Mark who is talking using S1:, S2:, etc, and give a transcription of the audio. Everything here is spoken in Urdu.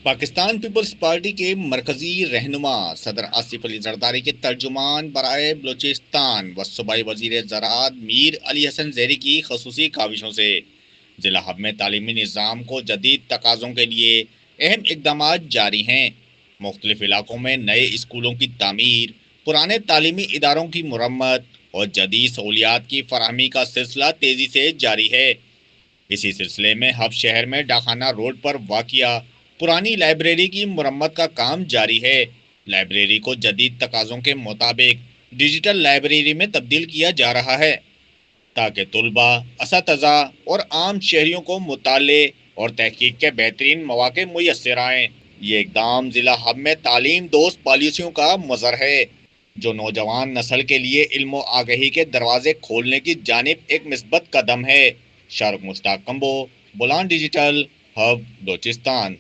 S1: پاکستان پیپلز پارٹی کے مرکزی رہنما صدر آصف علی زرداری کے ترجمان برائے بلوچستان و صوبائی وزیر زراعت میر علی حسن زیری کی خصوصی کاوشوں سے ضلع ہب میں تعلیمی نظام کو جدید تقاضوں کے لیے اہم اقدامات جاری ہیں۔ مختلف علاقوں میں نئے اسکولوں کی تعمیر، پرانے تعلیمی اداروں کی مرمت اور جدید سہولیات کی فراہمی کا سلسلہ تیزی سے جاری ہے۔ اسی سلسلے میں ہب شہر میں ڈاکخانہ روڈ پر واقع پرانی لائبریری کی مرمت کا کام جاری ہے۔ لائبریری کو جدید تقاضوں کے مطابق ڈیجیٹل لائبریری میں تبدیل کیا جا رہا ہے تاکہ طلباء، اساتذہ اور عام شہریوں کو مطالعے اور تحقیق کے بہترین مواقع میسر آئیں۔ یہ اقدام ضلع ہب میں تعلیم دوست پالیسیوں کا مظہر ہے جو نوجوان نسل کے لیے علم و آگہی کے دروازے کھولنے کی جانب ایک مثبت قدم ہے۔ شارق مشتاق کمبو، بولان ڈیجیٹل، ہب بلوچستان۔